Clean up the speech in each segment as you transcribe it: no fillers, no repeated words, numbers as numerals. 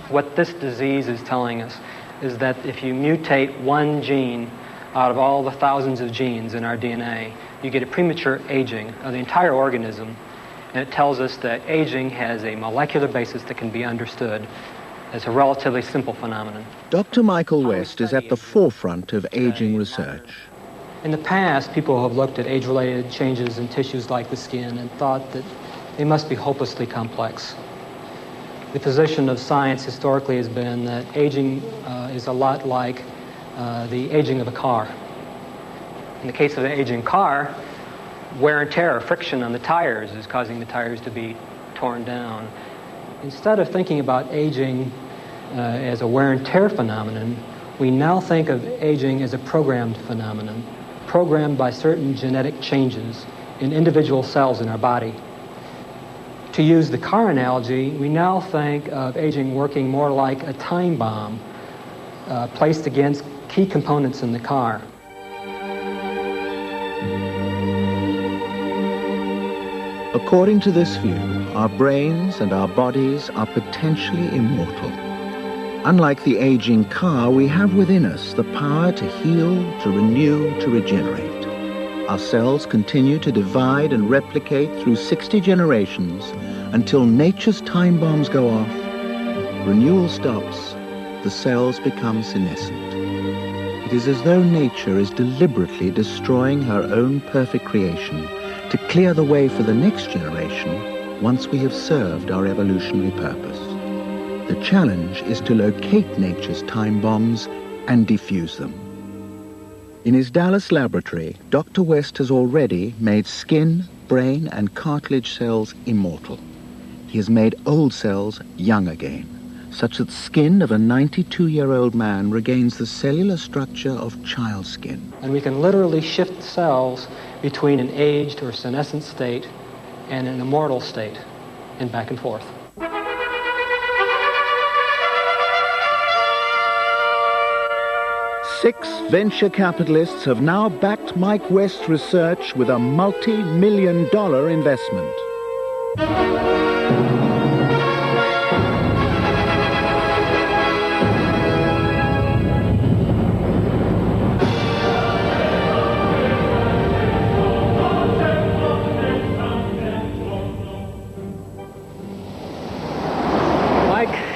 What this disease is telling us is that if you mutate one gene out of all the thousands of genes in our DNA, you get a premature aging of the entire organism, and it tells us that aging has a molecular basis that can be understood as a relatively simple phenomenon. Dr. Michael West is at the forefront of aging research. In the past, people have looked at age-related changes in tissues like the skin and thought that they must be hopelessly complex. The position of science historically has been that aging is a lot like the aging of a car. In the case of an aging car, wear and tear, friction on the tires is causing the tires to be torn down. Instead of thinking about aging as a wear and tear phenomenon, we now think of aging as a programmed phenomenon, programmed by certain genetic changes in individual cells in our body. To use the car analogy, we now think of aging working more like a time bomb placed against key components in the car. According to this view, our brains and our bodies are potentially immortal. Unlike the aging car, we have within us the power to heal, to renew, to regenerate. Our cells continue to divide and replicate through 60 generations until nature's time bombs go off, renewal stops, the cells become senescent. It is as though nature is deliberately destroying her own perfect creation to clear the way for the next generation once we have served our evolutionary purpose. The challenge is to locate nature's time bombs and defuse them. In his Dallas laboratory, Dr. West has already made skin, brain, and cartilage cells immortal. He has made old cells young again, such that skin of a 92-year-old man regains the cellular structure of child skin. And we can literally shift cells between an aged or senescent state and an immortal state, and back and forth. Six venture capitalists have now backed Mike West's research with a multi-million-dollar investment.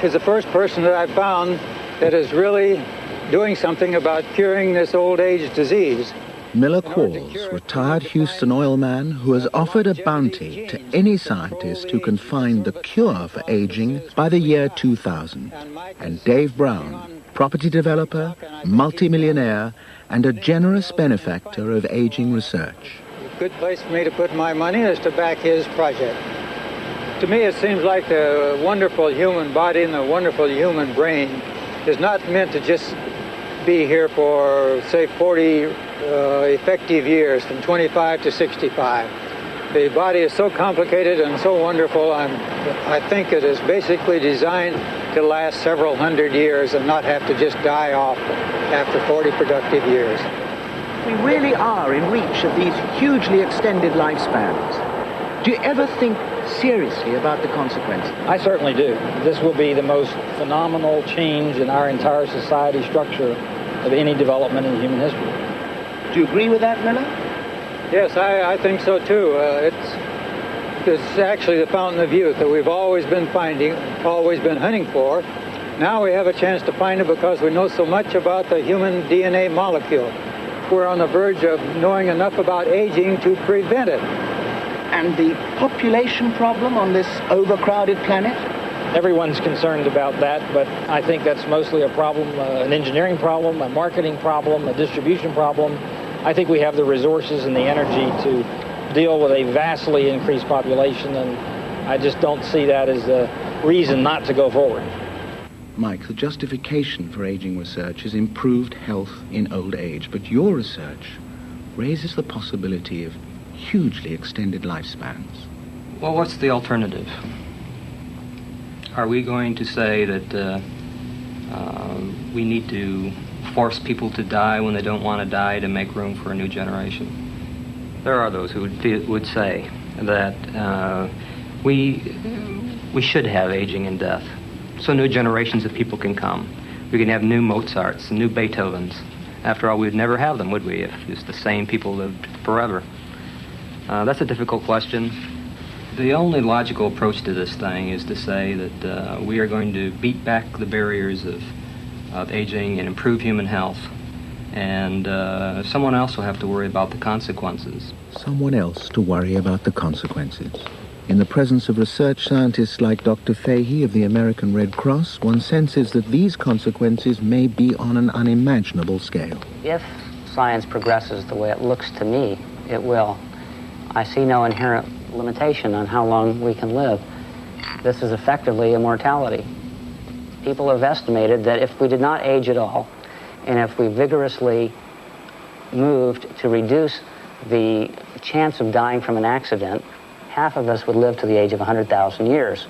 Is the first person that I've found that is really doing something about curing this old age disease. Miller Qualls, retired Houston oil man who has offered a bounty to any scientist who can find the cure for aging by the year 2000. And Dave Brown, property developer, multimillionaire, and a generous benefactor of aging research. A good place for me to put my money is to back his project. To me, it seems like the wonderful human body and the wonderful human brain is not meant to just be here for, say, 40 effective years, from 25 to 65. The body is so complicated and so wonderful, I think it is basically designed to last several hundred years and not have to just die off after 40 productive years. We really are in reach of these hugely extended lifespans. Do you ever think seriously about the consequences? I certainly do. This will be the most phenomenal change in our entire society structure of any development in human history. Do you agree with that, Miller? Yes, I think so too. It's actually the fountain of youth that we've always been finding, always been hunting for. Now we have a chance to find it because we know so much about the human DNA molecule. We're on the verge of knowing enough about aging to prevent it. And the population problem on this overcrowded planet? Everyone's concerned about that, but I think that's mostly a problem, an engineering problem, a marketing problem, a distribution problem. I think we have the resources and the energy to deal with a vastly increased population, and I just don't see that as a reason not to go forward. Mike, the justification for aging research is improved health in old age, but your research raises the possibility of hugely extended lifespans. Well, what's the alternative? Are we going to say that we need to force people to die when they don't want to die to make room for a new generation? There are those who would say that we should have aging and death, so new generations of people can come. We can have new Mozarts and new Beethovens. After all, we'd never have them, would we, if just the same people lived forever? That's a difficult question. The only logical approach to this thing is to say that we are going to beat back the barriers of aging and improve human health. And someone else will have to worry about the consequences. Someone else to worry about the consequences. In the presence of research scientists like Dr. Fahey of the American Red Cross, one senses that these consequences may be on an unimaginable scale. If science progresses the way it looks to me, it will. I see no inherent limitation on how long we can live. This is effectively immortality. People have estimated that if we did not age at all, and if we vigorously moved to reduce the chance of dying from an accident, half of us would live to the age of 100,000 years.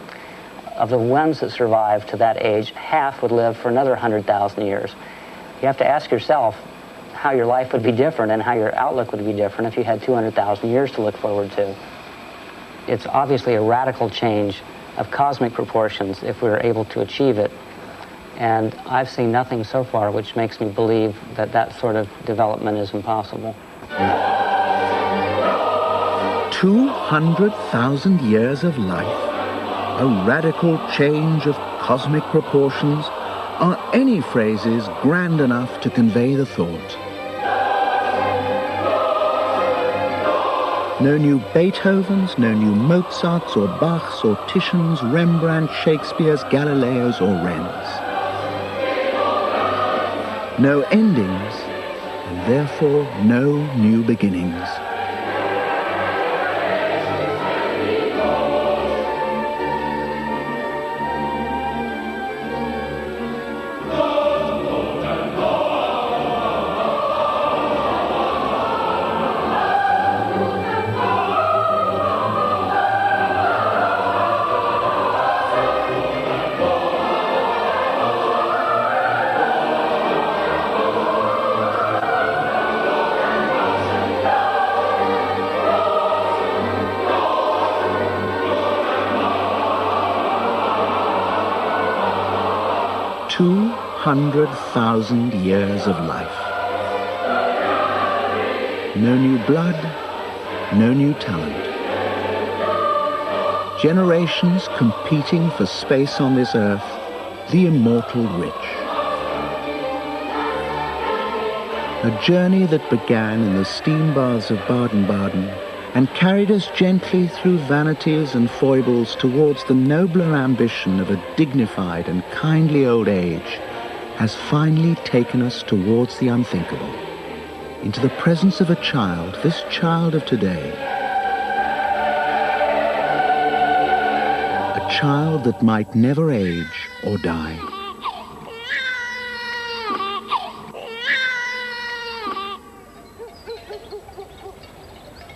Of the ones that survive to that age, half would live for another 100,000 years. You have to ask yourself how your life would be different and how your outlook would be different if you had 200,000 years to look forward to. It's obviously a radical change of cosmic proportions if we were able to achieve it. And I've seen nothing so far which makes me believe that that sort of development is impossible. 200,000 years of life, a radical change of cosmic proportions. Are any phrases grand enough to convey the thought? No new Beethovens, no new Mozarts or Bachs or Titians, Rembrandt, Shakespeare's, Galileos or Wrens. No endings, and therefore no new beginnings. $200,000 years of life. No new blood, no new talent. Generations competing for space on this earth, the immortal rich. A journey that began in the steam baths of Baden-Baden and carried us gently through vanities and foibles towards the nobler ambition of a dignified and kindly old age, has finally taken us towards the unthinkable, into the presence of a child, this child of today. A child that might never age or die.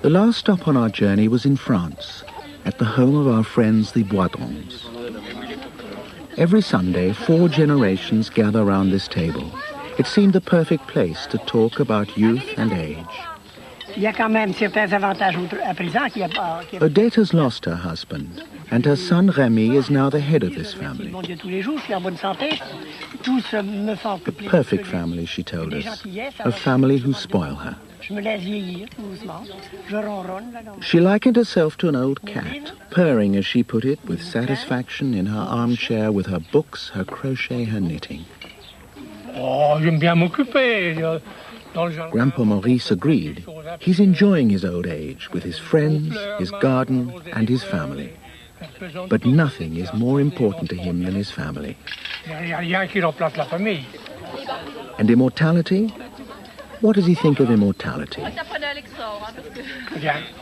The last stop on our journey was in France, at the home of our friends the Boisdrons. Every Sunday, 4 generations gather round this table. It seemed the perfect place to talk about youth and age. Odette has lost her husband, and her son Rémi is now the head of this family. The perfect family, she told us, a family who spoil her. She likened herself to an old cat, purring, as she put it, with satisfaction in her armchair with her books, her crochet, her knitting. Grandpa Maurice agreed. He's enjoying his old age with his friends, his garden, and his family. But nothing is more important to him than his family. And immortality? What does he think of immortality?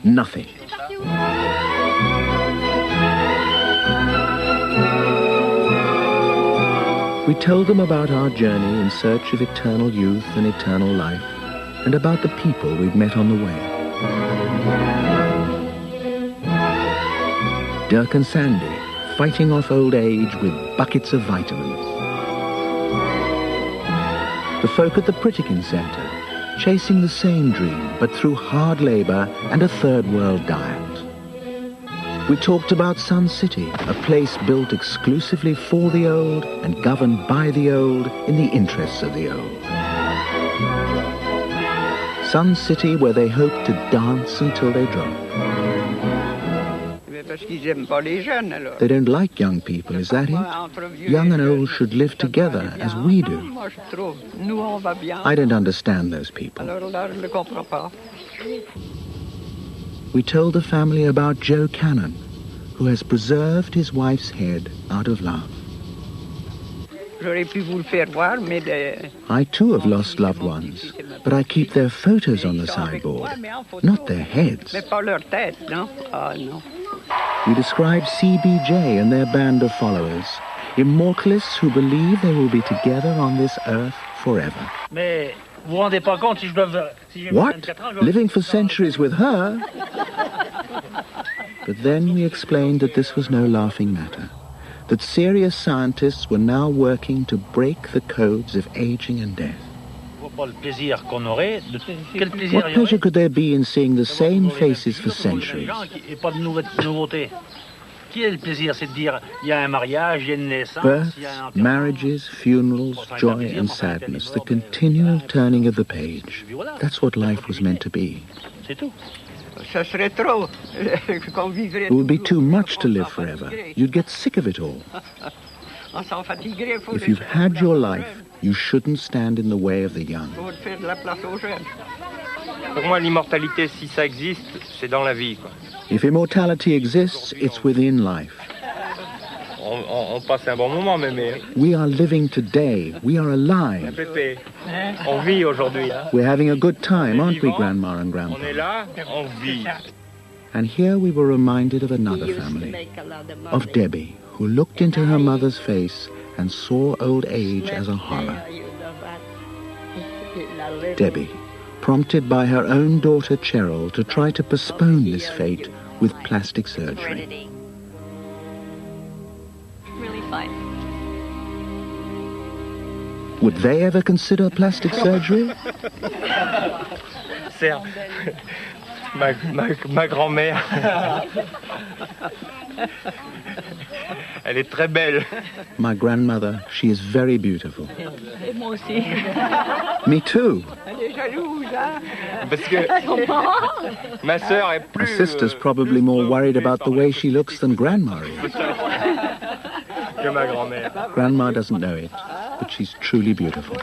Nothing. We told them about our journey in search of eternal youth and eternal life, and about the people we'd met on the way. Dirk and Sandy, fighting off old age with buckets of vitamins. The folk at the Pritikin Center, chasing the same dream, but through hard labor and a third world diet. We talked about Sun City, a place built exclusively for the old and governed by the old in the interests of the old. Sun City, where they hope to dance until they drop. They don't like young people, is that it? Young and old should live together, as we do. I don't understand those people. We told the family about Joe Cannon, who has preserved his wife's head out of love. I too have lost loved ones, but I keep their photos on the sideboard, not their heads. We describe CBJ and their band of followers, immortalists who believe they will be together on this earth forever. What? Living for centuries with her? But then we explained that this was no laughing matter, that serious scientists were now working to break the codes of aging and death. What pleasure could there be in seeing the same faces for centuries? Births, marriages, funerals, joy and sadness, the continual turning of the page. That's what life was meant to be. It would be too much to live forever. You'd get sick of it all. If you've had your life, you shouldn't stand in the way of the young. If immortality exists, it's within life. We are living today. We are alive. We're having a good time, aren't we, Grandma and Grandpa? And here we were reminded of another family, of Debbie, who looked into her mother's face and saw old age as a horror. Debbie, prompted by her own daughter Cheryl to try to postpone this fate with plastic surgery. Really fine. Would they ever consider plastic surgery? Ma grand-mère. Elle est très belle. My grandmother, she is very beautiful. Et moi aussi. Me too. Parce que ma sœur est My plus... sister's probably more worried about the way she looks than Grandma is. que ma grand-mère. Grandma doesn't know it, but she's truly beautiful.